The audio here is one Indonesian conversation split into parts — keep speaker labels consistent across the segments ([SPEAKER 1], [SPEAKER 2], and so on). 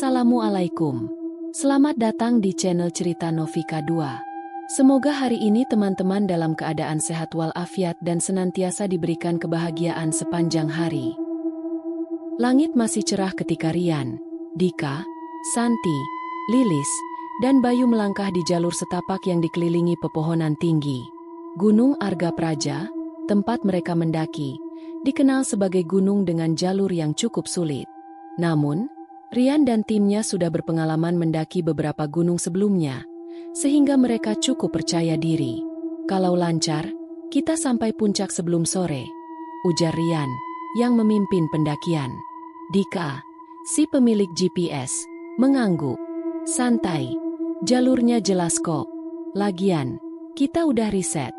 [SPEAKER 1] Assalamualaikum. Selamat datang di channel Cerita Novika 2. Semoga hari ini teman-teman dalam keadaan sehat walafiat dan senantiasa diberikan kebahagiaan sepanjang hari. Langit masih cerah ketika Rian, Dika, Santi, Lilis, dan Bayu melangkah di jalur setapak yang dikelilingi pepohonan tinggi. Gunung Arga Praja, tempat mereka mendaki, dikenal sebagai gunung dengan jalur yang cukup sulit. Namun, Rian dan timnya sudah berpengalaman mendaki beberapa gunung sebelumnya, sehingga mereka cukup percaya diri. Kalau lancar, kita sampai puncak sebelum sore, ujar Rian, yang memimpin pendakian. Dika, si pemilik GPS, mengangguk. Santai, jalurnya jelas kok. Lagian, kita udah riset.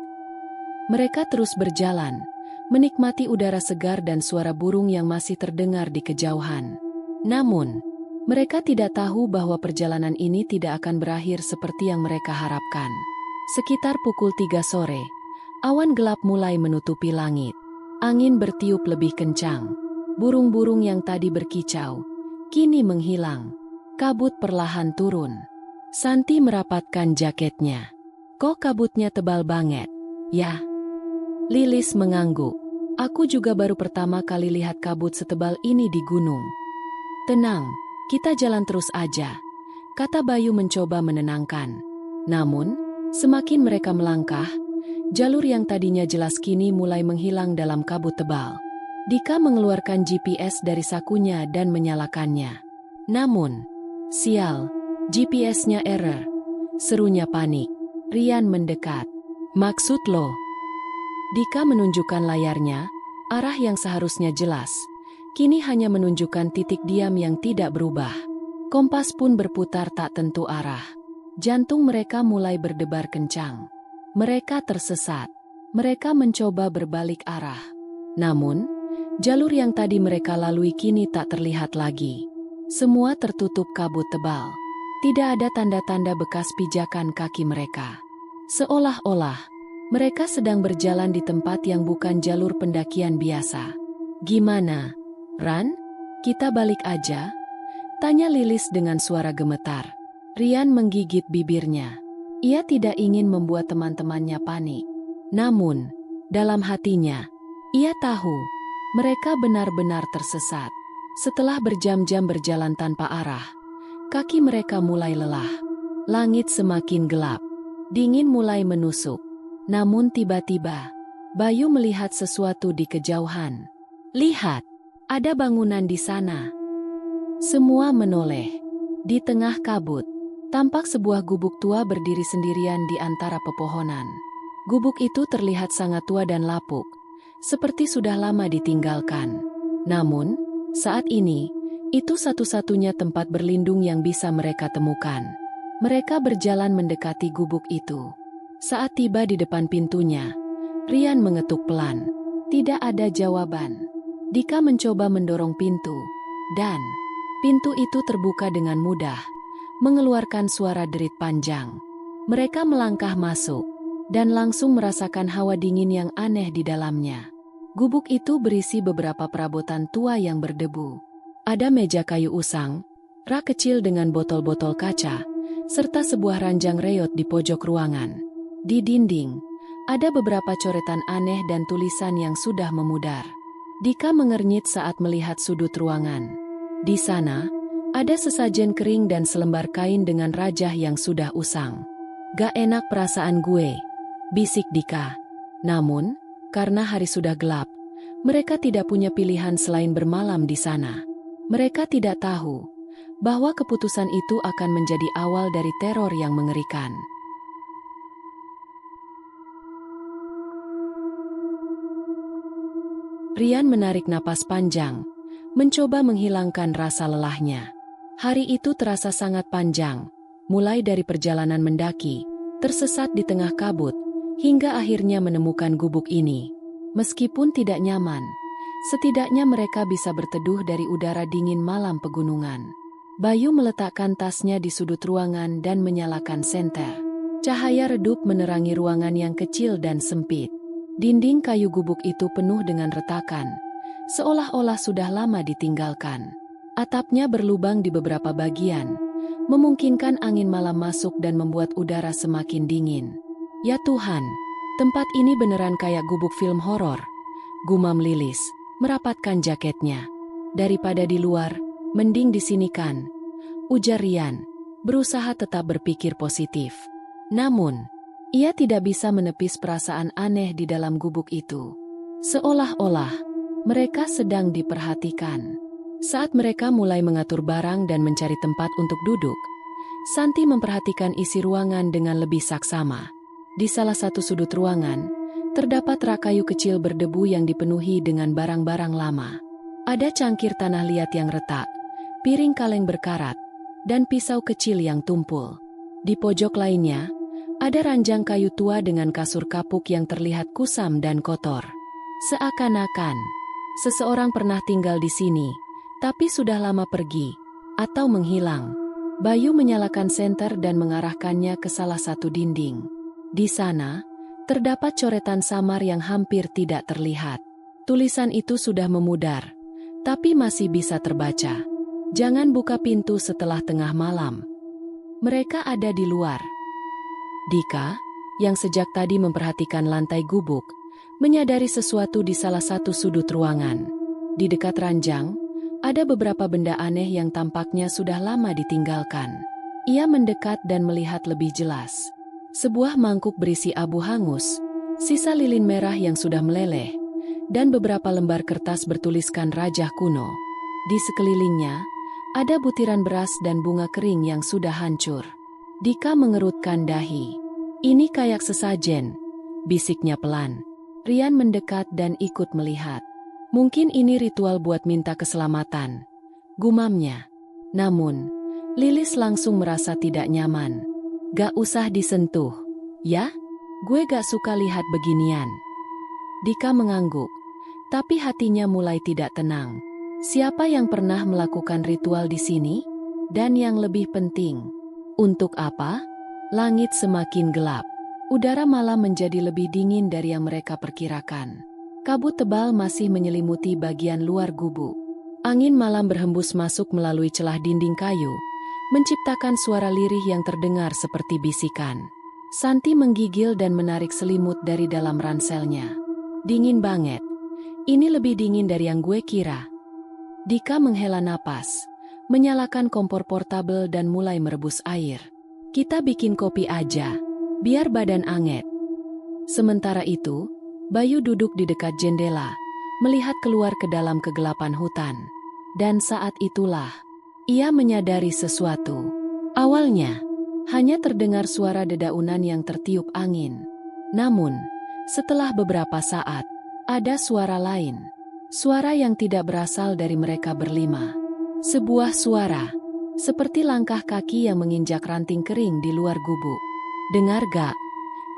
[SPEAKER 1] Mereka terus berjalan, menikmati udara segar dan suara burung yang masih terdengar di kejauhan. Namun, mereka tidak tahu bahwa perjalanan ini tidak akan berakhir seperti yang mereka harapkan. Sekitar pukul 3 sore, awan gelap mulai menutupi langit. Angin bertiup lebih kencang. Burung-burung yang tadi berkicau, kini menghilang. Kabut perlahan turun. Santi merapatkan jaketnya. Kok kabutnya tebal banget? Ya. Lilis mengangguk. Aku juga baru pertama kali lihat kabut setebal ini di gunung. Tenang, kita jalan terus aja, kata Bayu mencoba menenangkan. Namun, semakin mereka melangkah, jalur yang tadinya jelas kini mulai menghilang dalam kabut tebal. Dika mengeluarkan GPS dari sakunya dan menyalakannya. Namun, sial, GPS-nya error, serunya panik. Rian mendekat. Maksud lo? Dika menunjukkan layarnya, arah yang seharusnya jelas. Kini hanya menunjukkan titik diam yang tidak berubah. Kompas pun berputar tak tentu arah. Jantung mereka mulai berdebar kencang. Mereka tersesat. Mereka mencoba berbalik arah. Namun, jalur yang tadi mereka lalui kini tak terlihat lagi. Semua tertutup kabut tebal. Tidak ada tanda-tanda bekas pijakan kaki mereka. Seolah-olah, mereka sedang berjalan di tempat yang bukan jalur pendakian biasa. Gimana? Ran, kita balik aja? Tanya Lilis dengan suara gemetar. Rian menggigit bibirnya. Ia tidak ingin membuat teman-temannya panik. Namun, dalam hatinya, ia tahu mereka benar-benar tersesat. Setelah berjam-jam berjalan tanpa arah, kaki mereka mulai lelah. Langit semakin gelap. Dingin mulai menusuk. Namun tiba-tiba, Bayu melihat sesuatu di kejauhan. Lihat! Ada bangunan di sana. Semua menoleh. Di tengah kabut, tampak sebuah gubuk tua berdiri sendirian di antara pepohonan. Gubuk itu terlihat sangat tua dan lapuk, seperti sudah lama ditinggalkan. Namun, saat ini, itu satu-satunya tempat berlindung yang bisa mereka temukan. Mereka berjalan mendekati gubuk itu. Saat tiba di depan pintunya, Rian mengetuk pelan. Tidak ada jawaban. Dika mencoba mendorong pintu, dan pintu itu terbuka dengan mudah, mengeluarkan suara derit panjang. Mereka melangkah masuk, dan langsung merasakan hawa dingin yang aneh di dalamnya. Gubuk itu berisi beberapa perabotan tua yang berdebu. Ada meja kayu usang, rak kecil dengan botol-botol kaca, serta sebuah ranjang reot di pojok ruangan. Di dinding, ada beberapa coretan aneh dan tulisan yang sudah memudar. Dika mengernyit saat melihat sudut ruangan. Di sana, ada sesajen kering dan selembar kain dengan rajah yang sudah usang. Gak enak perasaan gue, bisik Dika. Namun, karena hari sudah gelap, mereka tidak punya pilihan selain bermalam di sana. Mereka tidak tahu bahwa keputusan itu akan menjadi awal dari teror yang mengerikan. Rian menarik napas panjang, mencoba menghilangkan rasa lelahnya. Hari itu terasa sangat panjang, mulai dari perjalanan mendaki, tersesat di tengah kabut, hingga akhirnya menemukan gubuk ini. Meskipun tidak nyaman, setidaknya mereka bisa berteduh dari udara dingin malam pegunungan. Bayu meletakkan tasnya di sudut ruangan dan menyalakan senter. Cahaya redup menerangi ruangan yang kecil dan sempit. Dinding kayu gubuk itu penuh dengan retakan, seolah-olah sudah lama ditinggalkan. Atapnya berlubang di beberapa bagian, memungkinkan angin malam masuk dan membuat udara semakin dingin. Ya Tuhan, tempat ini beneran kayak gubuk film horor, gumam Lilis, merapatkan jaketnya. Daripada di luar, mending di sini kan, ujar Rian, berusaha tetap berpikir positif. Namun, ia tidak bisa menepis perasaan aneh di dalam gubuk itu. Seolah-olah mereka sedang diperhatikan. Saat mereka mulai mengatur barang dan mencari tempat untuk duduk, Santi memperhatikan isi ruangan dengan lebih saksama. Di salah satu sudut ruangan, terdapat rak kayu kecil berdebu yang dipenuhi dengan barang-barang lama. Ada cangkir tanah liat yang retak, piring kaleng berkarat, dan pisau kecil yang tumpul. Di pojok lainnya, ada ranjang kayu tua dengan kasur kapuk yang terlihat kusam dan kotor. Seakan-akan seseorang pernah tinggal di sini, tapi sudah lama pergi atau menghilang. Bayu menyalakan senter dan mengarahkannya ke salah satu dinding. Di sana, terdapat coretan samar yang hampir tidak terlihat. Tulisan itu sudah memudar, tapi masih bisa terbaca. Jangan buka pintu setelah tengah malam. Mereka ada di luar. Dika, yang sejak tadi memperhatikan lantai gubuk, menyadari sesuatu di salah satu sudut ruangan. Di dekat ranjang, ada beberapa benda aneh yang tampaknya sudah lama ditinggalkan. Ia mendekat dan melihat lebih jelas. Sebuah mangkuk berisi abu hangus, sisa lilin merah yang sudah meleleh, dan beberapa lembar kertas bertuliskan rajah kuno. Di sekelilingnya, ada butiran beras dan bunga kering yang sudah hancur. Dika mengerutkan dahi. Ini kayak sesajen, bisiknya pelan. Rian mendekat dan ikut melihat. Mungkin ini ritual buat minta keselamatan, gumamnya. Namun, Lilis langsung merasa tidak nyaman. Gak usah disentuh, ya? Gue gak suka lihat beginian. Dika mengangguk, tapi hatinya mulai tidak tenang. Siapa yang pernah melakukan ritual di sini? Dan yang lebih penting, untuk apa? Langit semakin gelap. Udara malam menjadi lebih dingin dari yang mereka perkirakan. Kabut tebal masih menyelimuti bagian luar gubuk. Angin malam berhembus masuk melalui celah dinding kayu, menciptakan suara lirih yang terdengar seperti bisikan. Santi menggigil dan menarik selimut dari dalam ranselnya. Dingin banget. Ini lebih dingin dari yang gue kira. Dika menghela napas, menyalakan kompor portabel dan mulai merebus air. Kita bikin kopi aja, biar badan anget. Sementara itu, Bayu duduk di dekat jendela, melihat keluar ke dalam kegelapan hutan. Dan saat itulah, ia menyadari sesuatu. Awalnya, hanya terdengar suara dedaunan yang tertiup angin. Namun, setelah beberapa saat, ada suara lain. Suara yang tidak berasal dari mereka berlima. Sebuah suara, seperti langkah kaki yang menginjak ranting kering di luar gubuk. Dengar gak?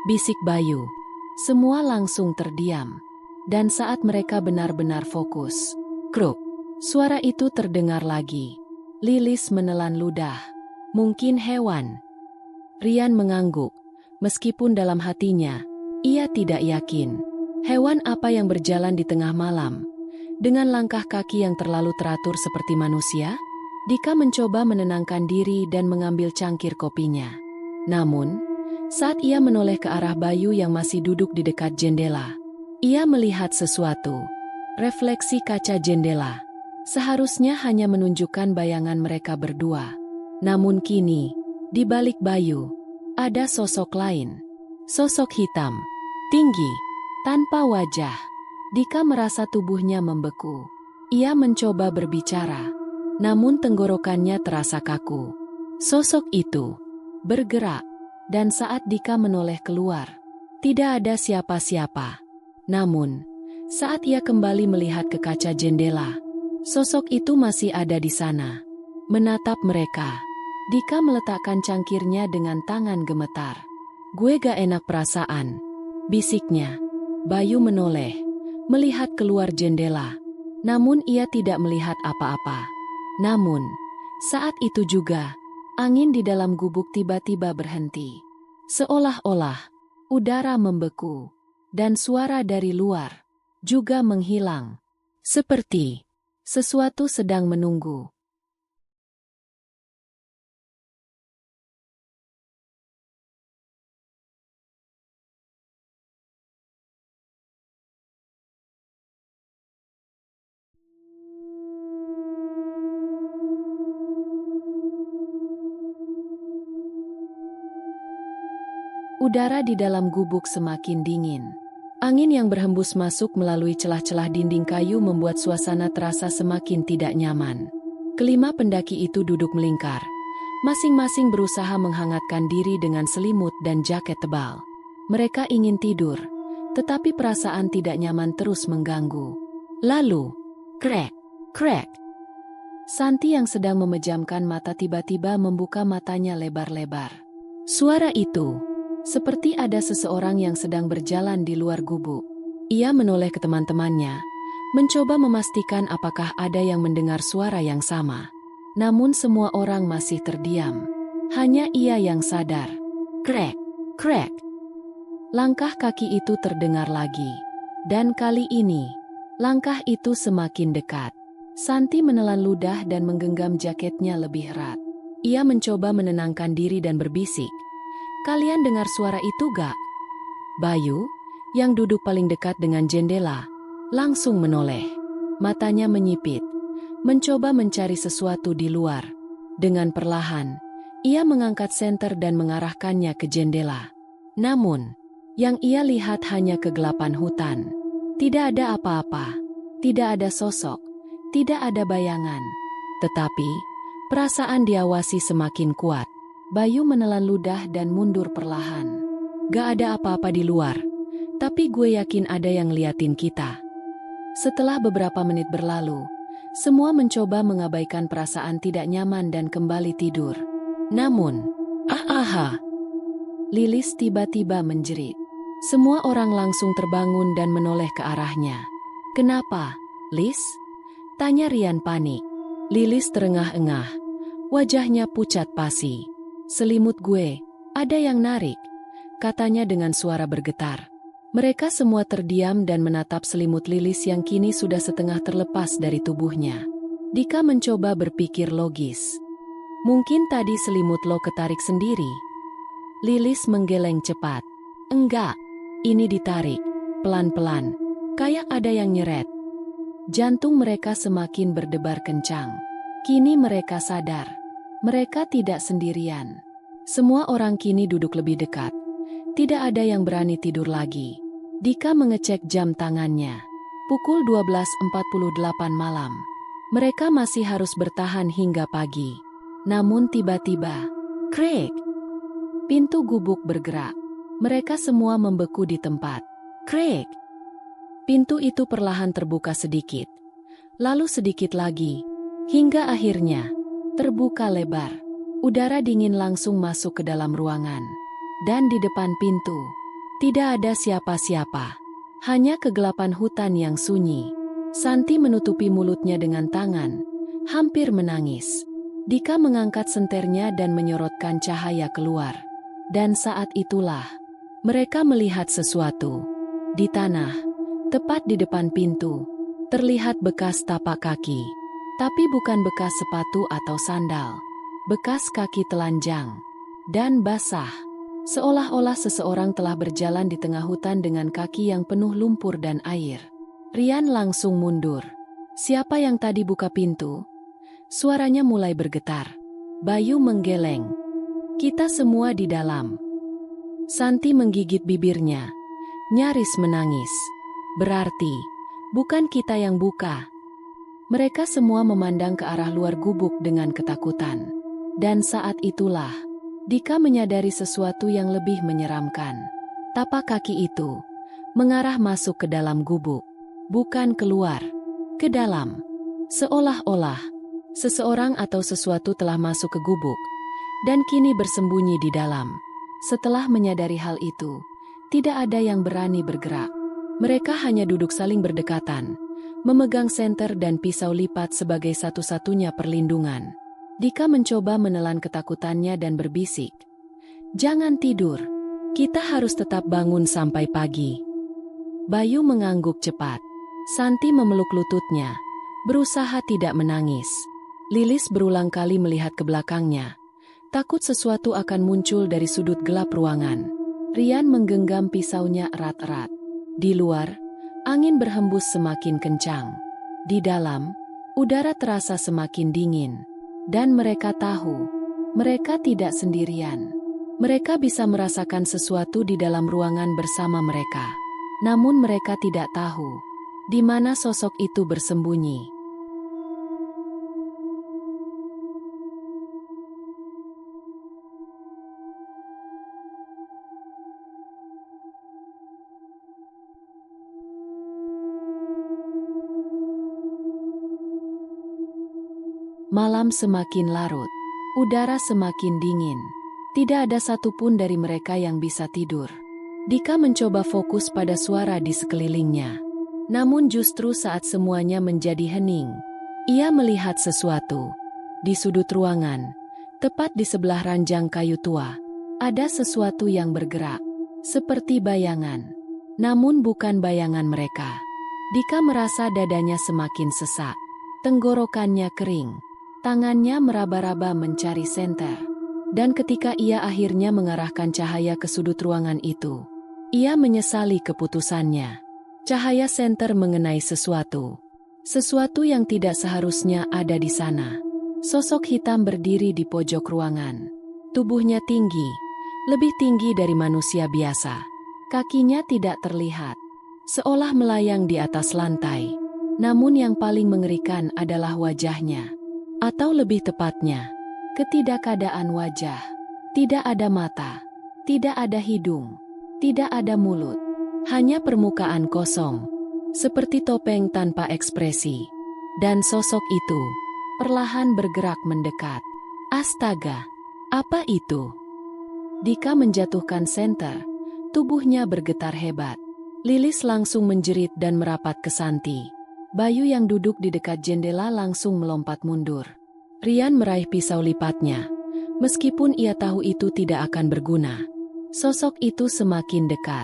[SPEAKER 1] Bisik Bayu. Semua langsung terdiam. Dan saat mereka benar-benar fokus, kruk, suara itu terdengar lagi. Lilis menelan ludah. Mungkin hewan. Rian mengangguk, meskipun dalam hatinya, ia tidak yakin. Hewan apa yang berjalan di tengah malam? Dengan langkah kaki yang terlalu teratur seperti manusia? Dika mencoba menenangkan diri dan mengambil cangkir kopinya. Namun, saat ia menoleh ke arah Bayu yang masih duduk di dekat jendela, ia melihat sesuatu. Refleksi kaca jendela. Seharusnya hanya menunjukkan bayangan mereka berdua. Namun kini, di balik Bayu, ada sosok lain. Sosok hitam, tinggi, tanpa wajah. Dika merasa tubuhnya membeku. Ia mencoba berbicara, namun tenggorokannya terasa kaku. Sosok itu bergerak. Dan saat Dika menoleh keluar, tidak ada siapa-siapa. Namun, saat ia kembali melihat ke kaca jendela, sosok itu masih ada di sana, menatap mereka. Dika meletakkan cangkirnya dengan tangan gemetar. Gue gak enak perasaan, bisiknya. Bayu menoleh, melihat keluar jendela. Namun ia tidak melihat apa-apa. Namun, saat itu juga, angin di dalam gubuk tiba-tiba berhenti. Seolah-olah udara membeku, dan suara dari luar juga menghilang. Seperti sesuatu sedang menunggu. Udara di dalam gubuk semakin dingin. Angin yang berhembus masuk melalui celah-celah dinding kayu membuat suasana terasa semakin tidak nyaman. Kelima pendaki itu duduk melingkar. Masing-masing berusaha menghangatkan diri dengan selimut dan jaket tebal. Mereka ingin tidur, tetapi perasaan tidak nyaman terus mengganggu. Lalu, krek, krek. Santi yang sedang memejamkan mata tiba-tiba membuka matanya lebar-lebar. Suara itu, seperti ada seseorang yang sedang berjalan di luar gubuk. Ia menoleh ke teman-temannya, mencoba memastikan apakah ada yang mendengar suara yang sama. Namun semua orang masih terdiam. Hanya ia yang sadar. Krek, krek. Langkah kaki itu terdengar lagi. Dan kali ini, langkah itu semakin dekat. Santi menelan ludah dan menggenggam jaketnya lebih erat. Ia mencoba menenangkan diri dan berbisik. Kalian dengar suara itu gak? Bayu, yang duduk paling dekat dengan jendela, langsung menoleh. Matanya menyipit. Mencoba mencari sesuatu di luar. Dengan perlahan, ia mengangkat senter dan mengarahkannya ke jendela. Namun, yang ia lihat hanya kegelapan hutan. Tidak ada apa-apa, tidak ada sosok, tidak ada bayangan. Tetapi, perasaan diawasi semakin kuat. Bayu menelan ludah dan mundur perlahan. Gak ada apa-apa di luar, tapi gue yakin ada yang liatin kita. Setelah beberapa menit berlalu, semua mencoba mengabaikan perasaan tidak nyaman dan kembali tidur. Namun, Lilis tiba-tiba menjerit. Semua orang langsung terbangun dan menoleh ke arahnya. Kenapa, Lis? Tanya Rian panik. Lilis terengah-engah. Wajahnya pucat pasi. Selimut gue, ada yang narik, katanya dengan suara bergetar. Mereka semua terdiam dan menatap selimut Lilis yang kini sudah setengah terlepas dari tubuhnya. Dika mencoba berpikir logis. Mungkin tadi selimut lo ketarik sendiri. Lilis menggeleng cepat. Enggak, ini ditarik, pelan-pelan, kayak ada yang nyeret. Jantung mereka semakin berdebar kencang. Kini mereka sadar. Mereka tidak sendirian. Semua orang kini duduk lebih dekat. Tidak ada yang berani tidur lagi. Dika mengecek jam tangannya. Pukul 12.48 malam. Mereka masih harus bertahan hingga pagi. Namun tiba-tiba, krek! Pintu gubuk bergerak. Mereka semua membeku di tempat. Krek! Pintu itu perlahan terbuka sedikit. Lalu sedikit lagi. Hingga akhirnya, terbuka lebar. Udara dingin langsung masuk ke dalam ruangan. Dan di depan pintu, tidak ada siapa-siapa. Hanya kegelapan hutan yang sunyi. Santi menutupi mulutnya dengan tangan, hampir menangis. Dika mengangkat senternya dan menyorotkan cahaya keluar. Dan saat itulah, mereka melihat sesuatu. Di tanah, tepat di depan pintu, terlihat bekas tapak kaki. Tapi bukan bekas sepatu atau sandal. Bekas kaki telanjang dan basah. Seolah-olah seseorang telah berjalan di tengah hutan dengan kaki yang penuh lumpur dan air. Rian langsung mundur. Siapa yang tadi buka pintu? Suaranya mulai bergetar. Bayu menggeleng. Kita semua di dalam. Santi menggigit bibirnya. Nyaris menangis. Berarti, bukan kita yang buka. Mereka semua memandang ke arah luar gubuk dengan ketakutan. Dan saat itulah, Dika menyadari sesuatu yang lebih menyeramkan. Tapak kaki itu mengarah masuk ke dalam gubuk, bukan keluar, ke dalam. Seolah-olah seseorang atau sesuatu telah masuk ke gubuk dan kini bersembunyi di dalam. Setelah menyadari hal itu, tidak ada yang berani bergerak. Mereka hanya duduk saling berdekatan, memegang senter dan pisau lipat sebagai satu-satunya perlindungan. Dika mencoba menelan ketakutannya dan berbisik. Jangan tidur. Kita harus tetap bangun sampai pagi. Bayu mengangguk cepat. Santi memeluk lututnya, berusaha tidak menangis. Lilis berulang kali melihat ke belakangnya. Takut sesuatu akan muncul dari sudut gelap ruangan. Rian menggenggam pisaunya erat-erat. Di luar, angin berhembus semakin kencang. Di dalam, udara terasa semakin dingin. Dan mereka tahu, mereka tidak sendirian. Mereka bisa merasakan sesuatu di dalam ruangan bersama mereka. Namun mereka tidak tahu di mana sosok itu bersembunyi. Malam semakin larut. Udara semakin dingin. Tidak ada satupun dari mereka yang bisa tidur. Dika mencoba fokus pada suara di sekelilingnya. Namun justru saat semuanya menjadi hening, ia melihat sesuatu. Di sudut ruangan, tepat di sebelah ranjang kayu tua, ada sesuatu yang bergerak, seperti bayangan. Namun bukan bayangan mereka. Dika merasa dadanya semakin sesak. Tenggorokannya kering. Tangannya meraba-raba mencari senter. Dan ketika ia akhirnya mengarahkan cahaya ke sudut ruangan itu, ia menyesali keputusannya. Cahaya senter mengenai sesuatu. Sesuatu yang tidak seharusnya ada di sana. Sosok hitam berdiri di pojok ruangan. Tubuhnya tinggi, lebih tinggi dari manusia biasa. Kakinya tidak terlihat, seolah melayang di atas lantai. Namun yang paling mengerikan adalah wajahnya. Atau lebih tepatnya, ketidakadaan wajah. Tidak ada mata, tidak ada hidung, tidak ada mulut. Hanya permukaan kosong, seperti topeng tanpa ekspresi. Dan sosok itu perlahan bergerak mendekat. Astaga, apa itu? Dika menjatuhkan senter, tubuhnya bergetar hebat. Lilis langsung menjerit dan merapat ke Santi. Bayu yang duduk di dekat jendela langsung melompat mundur. Rian meraih pisau lipatnya. Meskipun ia tahu itu tidak akan berguna. Sosok itu semakin dekat.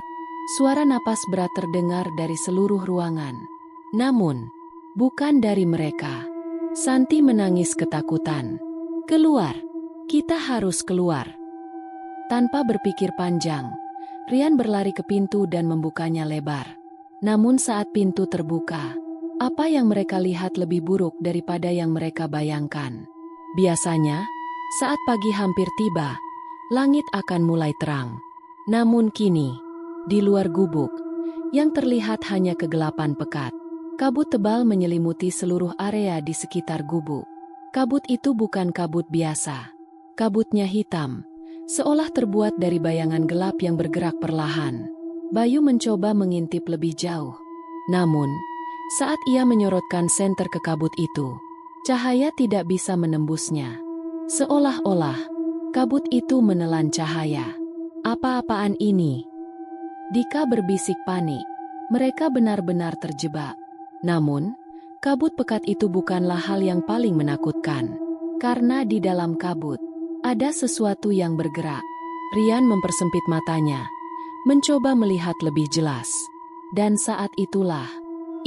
[SPEAKER 1] Suara napas berat terdengar dari seluruh ruangan. Namun, bukan dari mereka. Santi menangis ketakutan. Keluar! Kita harus keluar! Tanpa berpikir panjang, Rian berlari ke pintu dan membukanya lebar. Namun saat pintu terbuka, apa yang mereka lihat lebih buruk daripada yang mereka bayangkan. Biasanya, saat pagi hampir tiba, langit akan mulai terang. Namun kini, di luar gubuk, yang terlihat hanya kegelapan pekat. Kabut tebal menyelimuti seluruh area di sekitar gubuk. Kabut itu bukan kabut biasa. Kabutnya hitam, seolah terbuat dari bayangan gelap yang bergerak perlahan. Bayu mencoba mengintip lebih jauh. Namun, saat ia menyorotkan senter ke kabut itu, cahaya tidak bisa menembusnya. Seolah-olah, kabut itu menelan cahaya. Apa-apaan ini? Dika berbisik panik. Mereka benar-benar terjebak. Namun, kabut pekat itu bukanlah hal yang paling menakutkan. Karena di dalam kabut, ada sesuatu yang bergerak. Rian mempersempit matanya, mencoba melihat lebih jelas. Dan saat itulah,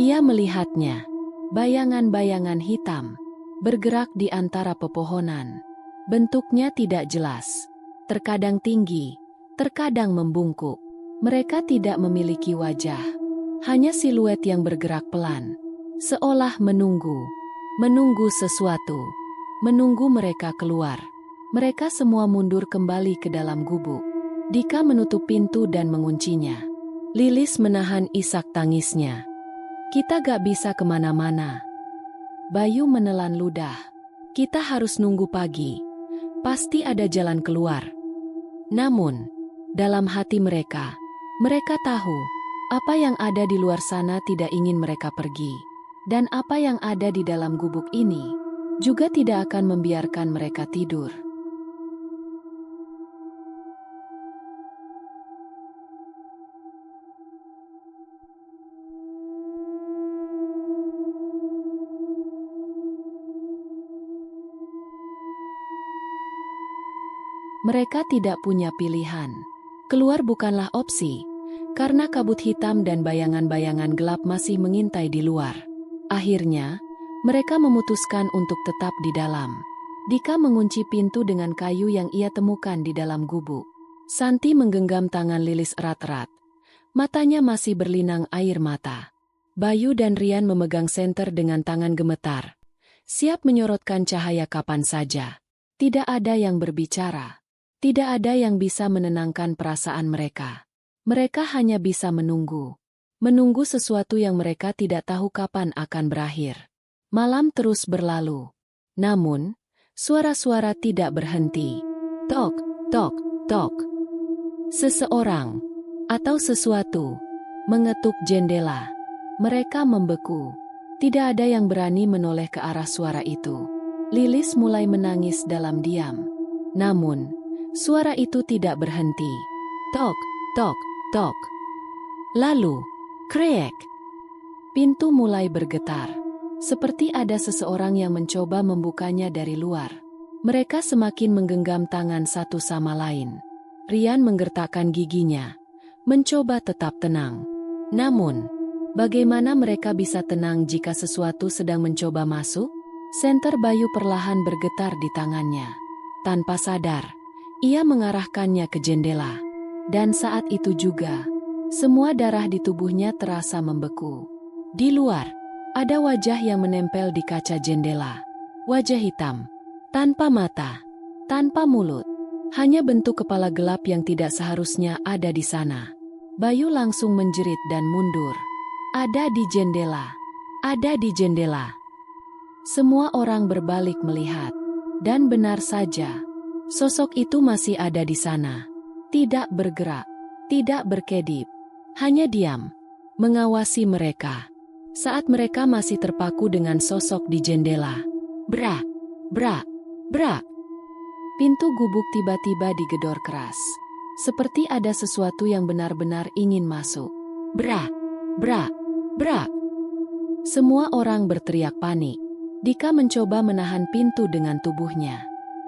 [SPEAKER 1] ia melihatnya, bayangan-bayangan hitam, bergerak di antara pepohonan. Bentuknya tidak jelas, terkadang tinggi, terkadang membungkuk. Mereka tidak memiliki wajah, hanya siluet yang bergerak pelan, seolah menunggu sesuatu, menunggu mereka keluar. Mereka semua mundur kembali ke dalam gubuk. Dika menutup pintu dan menguncinya. Lilis menahan isak tangisnya. Kita gak bisa kemana-mana. Bayu menelan ludah. Kita harus nunggu pagi. Pasti ada jalan keluar. Namun, dalam hati mereka tahu, apa yang ada di luar sana tidak ingin mereka pergi. Dan apa yang ada di dalam gubuk ini, juga tidak akan membiarkan mereka tidur. Mereka tidak punya pilihan. Keluar bukanlah opsi, karena kabut hitam dan bayangan-bayangan gelap masih mengintai di luar. Akhirnya, mereka memutuskan untuk tetap di dalam. Dika mengunci pintu dengan kayu yang ia temukan di dalam gubuk. Santi menggenggam tangan Lilis erat-erat. Matanya masih berlinang air mata. Bayu dan Rian memegang senter dengan tangan gemetar, siap menyorotkan cahaya kapan saja. Tidak ada yang berbicara. Tidak ada yang bisa menenangkan perasaan mereka. Mereka hanya bisa menunggu. Menunggu sesuatu yang mereka tidak tahu kapan akan berakhir. Malam terus berlalu. Namun, suara-suara tidak berhenti. Tok, tok, tok. Seseorang atau sesuatu mengetuk jendela. Mereka membeku. Tidak ada yang berani menoleh ke arah suara itu. Lilis mulai menangis dalam diam. Namun, suara itu tidak berhenti. Tok, tok, tok. Lalu, krek. Pintu mulai bergetar. Seperti ada seseorang yang mencoba membukanya dari luar. Mereka semakin menggenggam tangan satu sama lain. Rian menggertakkan giginya, mencoba tetap tenang. Namun, bagaimana mereka bisa tenang jika sesuatu sedang mencoba masuk? Senter Bayu perlahan bergetar di tangannya. Tanpa sadar, ia mengarahkannya ke jendela. Dan saat itu juga, semua darah di tubuhnya terasa membeku. Di luar, ada wajah yang menempel di kaca jendela. Wajah hitam, tanpa mata, tanpa mulut. Hanya bentuk kepala gelap yang tidak seharusnya ada di sana. Bayu langsung menjerit dan mundur. Ada di jendela. Ada di jendela. Semua orang berbalik melihat. Dan benar saja, sosok itu masih ada di sana. Tidak bergerak, tidak berkedip. Hanya diam, mengawasi mereka. Saat mereka masih terpaku dengan sosok di jendela. Brak, brak, brak. Pintu gubuk tiba-tiba digedor keras. Seperti ada sesuatu yang benar-benar ingin masuk. Brak, brak, brak. Semua orang berteriak panik. Dika mencoba menahan pintu dengan tubuhnya.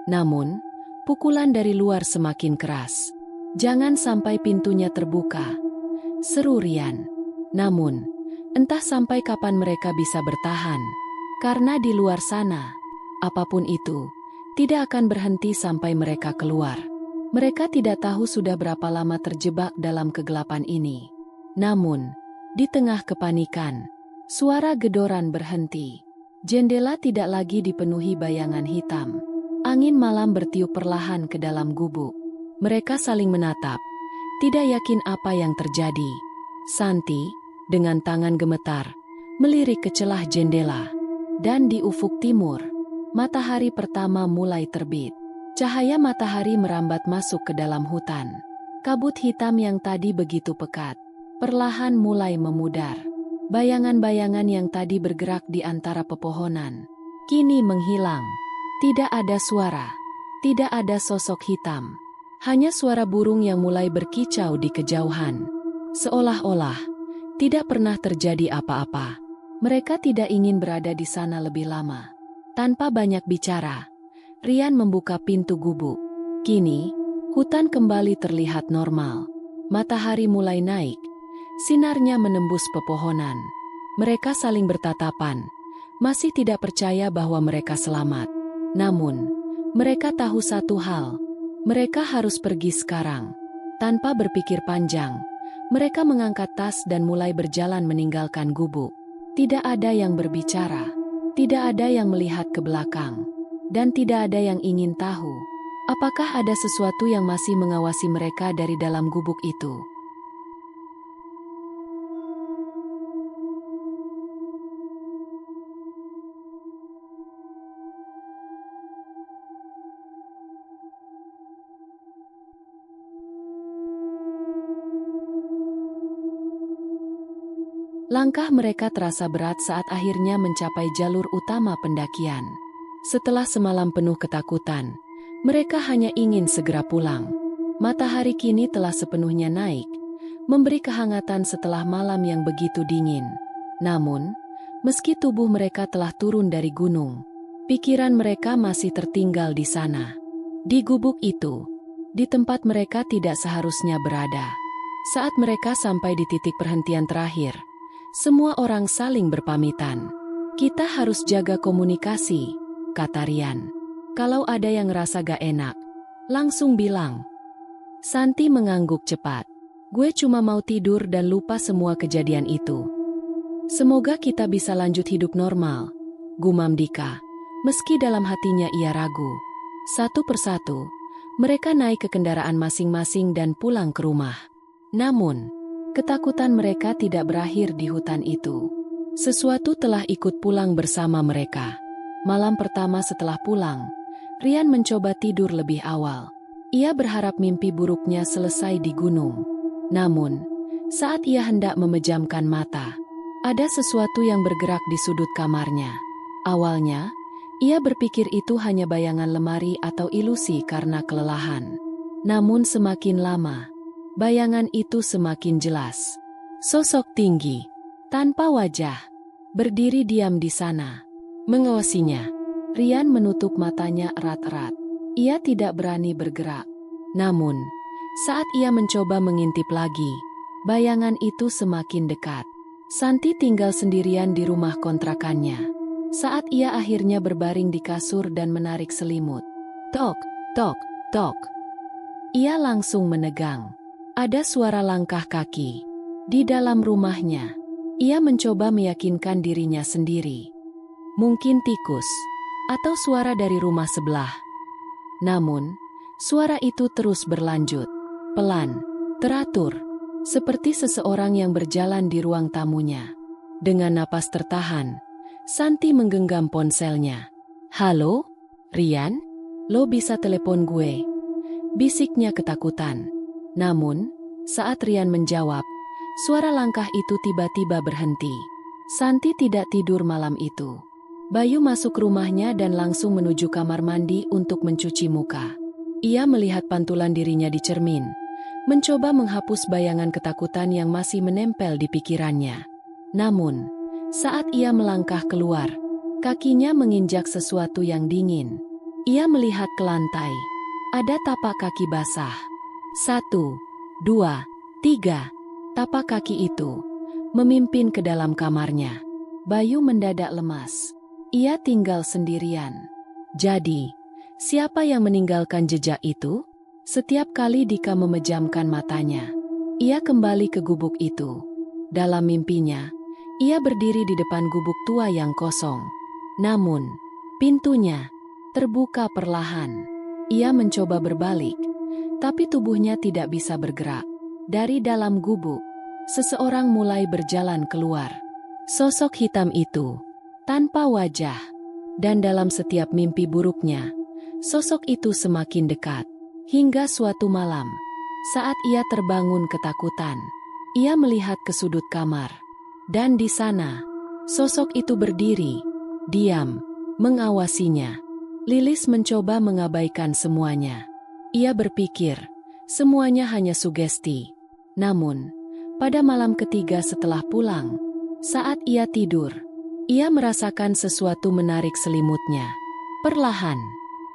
[SPEAKER 1] Namun, pukulan dari luar semakin keras. Jangan sampai pintunya terbuka, seru Rian. Namun, entah sampai kapan mereka bisa bertahan. Karena di luar sana, apapun itu, tidak akan berhenti sampai mereka keluar. Mereka tidak tahu sudah berapa lama terjebak dalam kegelapan ini. Namun, di tengah kepanikan, suara gedoran berhenti. Jendela tidak lagi dipenuhi bayangan hitam. Angin malam bertiup perlahan ke dalam gubuk. Mereka saling menatap, tidak yakin apa yang terjadi. Santi, dengan tangan gemetar, melirik ke celah jendela. Dan di ufuk timur, matahari pertama mulai terbit. Cahaya matahari merambat masuk ke dalam hutan. Kabut hitam yang tadi begitu pekat, perlahan mulai memudar. Bayangan-bayangan yang tadi bergerak di antara pepohonan, kini menghilang. Tidak ada suara, tidak ada sosok hitam. Hanya suara burung yang mulai berkicau di kejauhan. Seolah-olah tidak pernah terjadi apa-apa. Mereka tidak ingin berada di sana lebih lama. Tanpa banyak bicara, Rian membuka pintu gubuk. Kini, hutan kembali terlihat normal. Matahari mulai naik. Sinarnya menembus pepohonan. Mereka saling bertatapan, masih tidak percaya bahwa mereka selamat. Namun, mereka tahu satu hal. Mereka harus pergi sekarang. Tanpa berpikir panjang, mereka mengangkat tas dan mulai berjalan meninggalkan gubuk. Tidak ada yang berbicara, tidak ada yang melihat ke belakang, dan tidak ada yang ingin tahu apakah ada sesuatu yang masih mengawasi mereka dari dalam gubuk itu. Langkah mereka terasa berat saat akhirnya mencapai jalur utama pendakian. Setelah semalam penuh ketakutan, mereka hanya ingin segera pulang. Matahari kini telah sepenuhnya naik, memberi kehangatan setelah malam yang begitu dingin. Namun, meski tubuh mereka telah turun dari gunung, pikiran mereka masih tertinggal di sana. Di gubuk itu, di tempat mereka tidak seharusnya berada. Saat mereka sampai di titik perhentian terakhir, semua orang saling berpamitan. Kita harus jaga komunikasi, kata Rian. Kalau ada yang ngerasa gak enak, langsung bilang. Santi mengangguk cepat. Gue cuma mau tidur dan lupa semua kejadian itu. Semoga kita bisa lanjut hidup normal, gumam Dika. Meski dalam hatinya ia ragu. Satu persatu, Mereka naik ke kendaraan masing-masing dan pulang ke rumah. Namun, ketakutan mereka tidak berakhir di hutan itu. Sesuatu telah ikut pulang bersama mereka. Malam pertama setelah pulang, Rian mencoba tidur lebih awal. Ia berharap mimpi buruknya selesai di gunung. Namun, saat ia hendak memejamkan mata, ada sesuatu yang bergerak di sudut kamarnya. Awalnya, ia berpikir itu hanya bayangan lemari atau ilusi karena kelelahan. Namun semakin lama, bayangan itu semakin jelas. Sosok tinggi, tanpa wajah, berdiri diam di sana. Mengawasinya, Rian menutup matanya erat-erat. Ia tidak berani bergerak. Namun, saat ia mencoba mengintip lagi, bayangan itu semakin dekat. Santi tinggal sendirian di rumah kontrakannya. Saat ia akhirnya berbaring di kasur dan menarik selimut. Tok, tok, tok. Ia langsung menegang. Ada suara langkah kaki. Di dalam rumahnya, ia mencoba meyakinkan dirinya sendiri. Mungkin tikus, atau suara dari rumah sebelah. Namun, suara itu terus berlanjut. Pelan, teratur, seperti seseorang yang berjalan di ruang tamunya. Dengan napas tertahan, Santi menggenggam ponselnya. "Halo, Rian? Lo bisa telepon gue?" bisiknya ketakutan. Namun, saat Rian menjawab, suara langkah itu tiba-tiba berhenti. Santi tidak tidur malam itu. Bayu masuk rumahnya dan langsung menuju kamar mandi untuk mencuci muka. Ia melihat pantulan dirinya di cermin, mencoba menghapus bayangan ketakutan yang masih menempel di pikirannya. Namun, saat ia melangkah keluar, kakinya menginjak sesuatu yang dingin. Ia melihat ke lantai. Ada tapak kaki basah. 1, 2, 3. Tapak kaki itu memimpin ke dalam kamarnya. Bayu mendadak lemas. Ia tinggal sendirian. Jadi, siapa yang meninggalkan jejak itu? Setiap kali Dika memejamkan matanya, ia kembali ke gubuk itu. Dalam mimpinya, ia berdiri di depan gubuk tua yang kosong. Namun, pintunya terbuka perlahan. Ia mencoba berbalik, tapi tubuhnya tidak bisa bergerak. Dari dalam gubuk, seseorang mulai berjalan keluar. Sosok hitam itu, tanpa wajah. Dan dalam setiap mimpi buruknya, sosok itu semakin dekat. Hingga suatu malam, saat ia terbangun ketakutan, ia melihat ke sudut kamar. Dan di sana, sosok itu berdiri, diam, mengawasinya. Lilis mencoba mengabaikan semuanya. Ia berpikir, semuanya hanya sugesti. Namun, pada malam ketiga setelah pulang, saat ia tidur, ia merasakan sesuatu menarik selimutnya. Perlahan,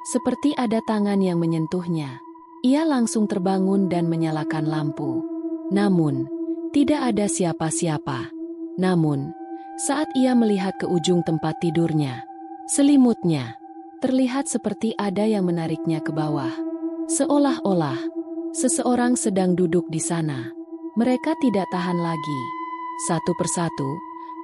[SPEAKER 1] seperti ada tangan yang menyentuhnya. Ia langsung terbangun dan menyalakan lampu. Namun, tidak ada siapa-siapa. Namun, saat ia melihat ke ujung tempat tidurnya, selimutnya terlihat seperti ada yang menariknya ke bawah. Seolah-olah seseorang sedang duduk di sana. Mereka tidak tahan lagi. Satu persatu,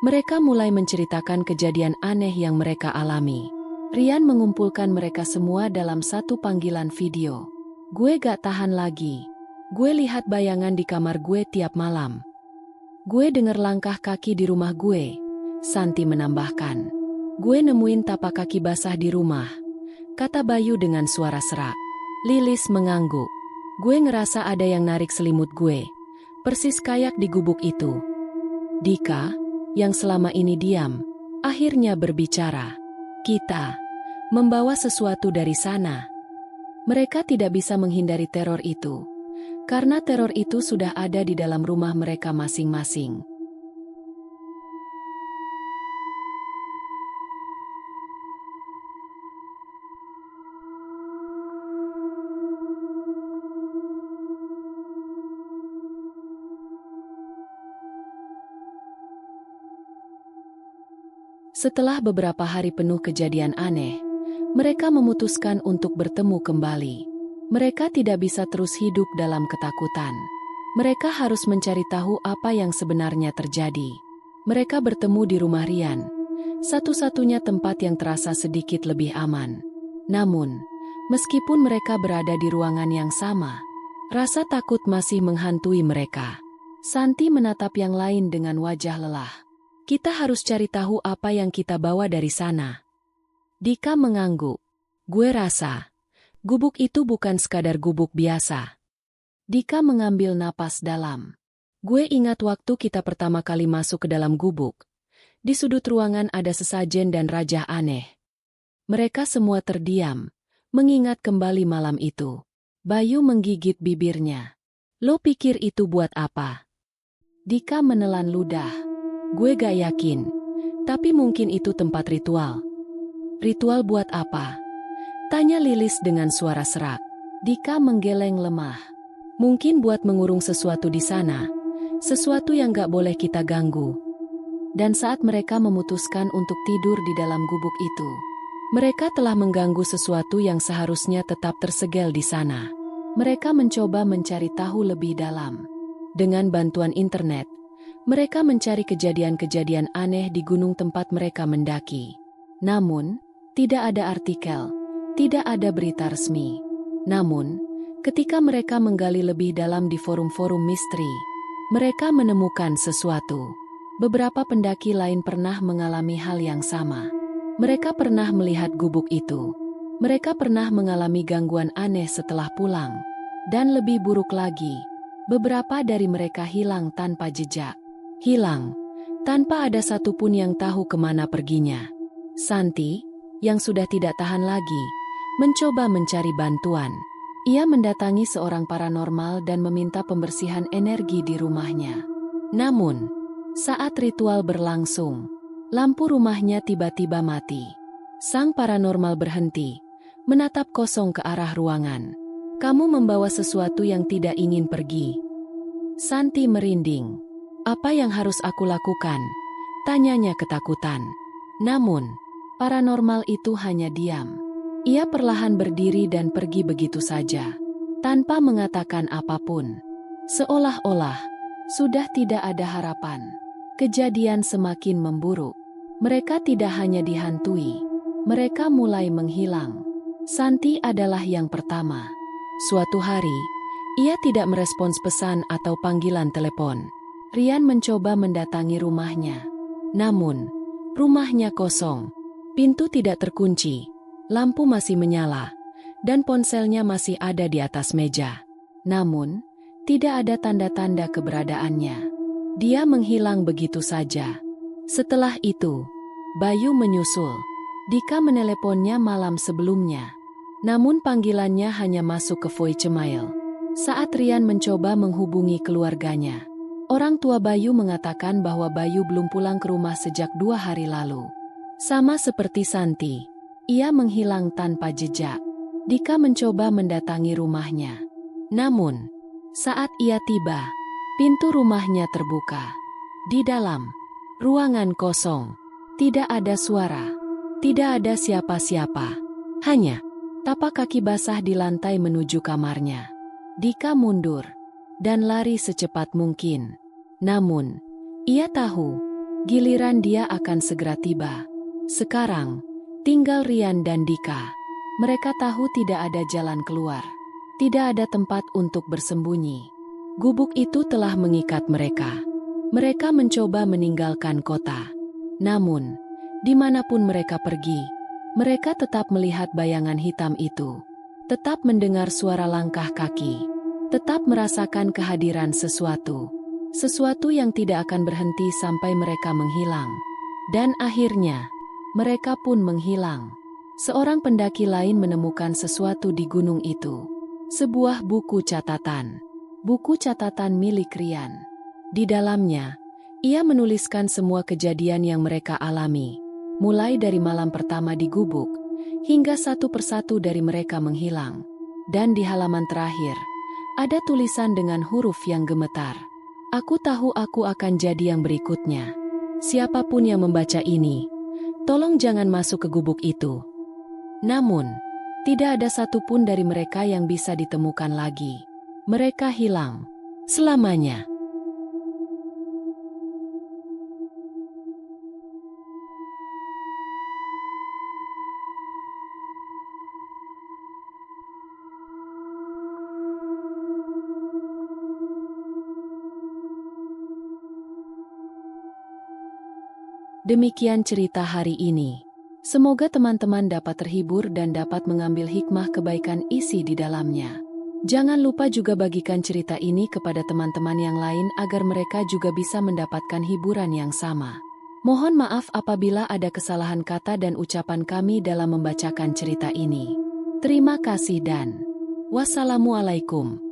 [SPEAKER 1] mereka mulai menceritakan kejadian aneh yang mereka alami. Rian mengumpulkan mereka semua dalam satu panggilan video. "Gue gak tahan lagi. Gue lihat bayangan di kamar gue tiap malam. Gue dengar langkah kaki di rumah gue," Santi menambahkan. "Gue nemuin tapak kaki basah di rumah," kata Bayu dengan suara serak. Lilis mengangguk. "Gue ngerasa ada yang narik selimut gue, persis kayak di gubuk itu." Dika, yang selama ini diam, akhirnya berbicara. "Kita membawa sesuatu dari sana." Mereka tidak bisa menghindari teror itu, karena teror itu sudah ada di dalam rumah mereka masing-masing. Setelah beberapa hari penuh kejadian aneh, mereka memutuskan untuk bertemu kembali. Mereka tidak bisa terus hidup dalam ketakutan. Mereka harus mencari tahu apa yang sebenarnya terjadi. Mereka bertemu di rumah Rian, satu-satunya tempat yang terasa sedikit lebih aman. Namun, Meskipun mereka berada di ruangan yang sama, rasa takut masih menghantui mereka. Santi menatap yang lain dengan wajah lelah. Kita harus cari tahu apa yang kita bawa dari sana. Dika mengangguk. Gue rasa, gubuk itu bukan sekadar gubuk biasa. Dika mengambil napas dalam. Gue ingat waktu kita pertama kali masuk ke dalam gubuk. Di sudut ruangan ada sesajen dan rajah aneh. Mereka semua terdiam, mengingat kembali malam itu. Bayu menggigit bibirnya. Lo pikir itu buat apa? Dika menelan ludah. Gue gak yakin, tapi mungkin itu tempat ritual. Ritual buat apa? Tanya Lilis dengan suara serak. Dika menggeleng lemah. Mungkin buat mengurung sesuatu di sana. Sesuatu yang gak boleh kita ganggu. Dan saat mereka memutuskan untuk tidur di dalam gubuk itu, mereka telah mengganggu sesuatu yang seharusnya tetap tersegel di sana. Mereka mencoba mencari tahu lebih dalam. Dengan bantuan internet, mereka mencari kejadian-kejadian aneh di gunung tempat mereka mendaki. Namun, tidak ada artikel, tidak ada berita resmi. Namun, ketika mereka menggali lebih dalam di forum-forum misteri, mereka menemukan sesuatu. Beberapa pendaki lain pernah mengalami hal yang sama. Mereka pernah melihat gubuk itu. Mereka pernah mengalami gangguan aneh setelah pulang. Dan lebih buruk lagi, beberapa dari mereka hilang tanpa jejak. Hilang, tanpa ada satupun yang tahu kemana perginya. Santi, yang sudah tidak tahan lagi, mencoba mencari bantuan. Ia mendatangi seorang paranormal dan meminta pembersihan energi di rumahnya. Namun, saat ritual berlangsung, lampu rumahnya tiba-tiba mati. Sang paranormal berhenti, menatap kosong ke arah ruangan. Kamu membawa sesuatu yang tidak ingin pergi. Santi merinding. Apa yang harus aku lakukan? Tanyanya ketakutan. Namun, paranormal itu hanya diam. Ia perlahan berdiri dan pergi begitu saja, tanpa mengatakan apapun. Seolah-olah, sudah tidak ada harapan. Kejadian semakin memburuk. Mereka tidak hanya dihantui, mereka mulai menghilang. Santi adalah yang pertama. Suatu hari, ia tidak merespons pesan atau panggilan telepon. Rian mencoba mendatangi rumahnya. Namun, rumahnya kosong. Pintu tidak terkunci. Lampu masih menyala, dan ponselnya masih ada di atas meja. Namun, tidak ada tanda-tanda keberadaannya. Dia menghilang begitu saja. Setelah itu, Bayu menyusul. Dika meneleponnya malam sebelumnya. Namun panggilannya hanya masuk ke voicemail. Saat Rian mencoba menghubungi keluarganya, orang tua Bayu mengatakan bahwa Bayu belum pulang ke rumah sejak 2 hari lalu. Sama seperti Santi, ia menghilang tanpa jejak. Dika mencoba mendatangi rumahnya. Namun, saat ia tiba, pintu rumahnya terbuka. Di dalam ruangan kosong, tidak ada suara, tidak ada siapa-siapa. Hanya tapak kaki basah di lantai menuju kamarnya. Dika mundur dan lari secepat mungkin. Namun, ia tahu giliran dia akan segera tiba. Sekarang, tinggal Rian dan Dika. Mereka tahu tidak ada jalan keluar. Tidak ada tempat untuk bersembunyi. Gubuk itu telah mengikat mereka. Mereka mencoba meninggalkan kota. Namun, dimanapun mereka pergi, mereka tetap melihat bayangan hitam itu. Tetap mendengar suara langkah kaki. Tetap merasakan kehadiran sesuatu. Sesuatu yang tidak akan berhenti sampai mereka menghilang. Dan akhirnya, mereka pun menghilang. Seorang pendaki lain menemukan sesuatu di gunung itu. Sebuah buku catatan. Buku catatan milik Rian. Di dalamnya, ia menuliskan semua kejadian yang mereka alami. Mulai dari malam pertama di gubuk, hingga satu persatu dari mereka menghilang. Dan di halaman terakhir, ada tulisan dengan huruf yang gemetar. Aku tahu aku akan jadi yang berikutnya. Siapapun yang membaca ini, tolong jangan masuk ke gubuk itu. Namun, tidak ada satupun dari mereka yang bisa ditemukan lagi. Mereka hilang selamanya. Demikian cerita hari ini. Semoga teman-teman dapat terhibur dan dapat mengambil hikmah kebaikan isi di dalamnya. Jangan lupa juga bagikan cerita ini kepada teman-teman yang lain agar mereka juga bisa mendapatkan hiburan yang sama. Mohon maaf apabila ada kesalahan kata dan ucapan kami dalam membacakan cerita ini. Terima kasih dan wassalamualaikum.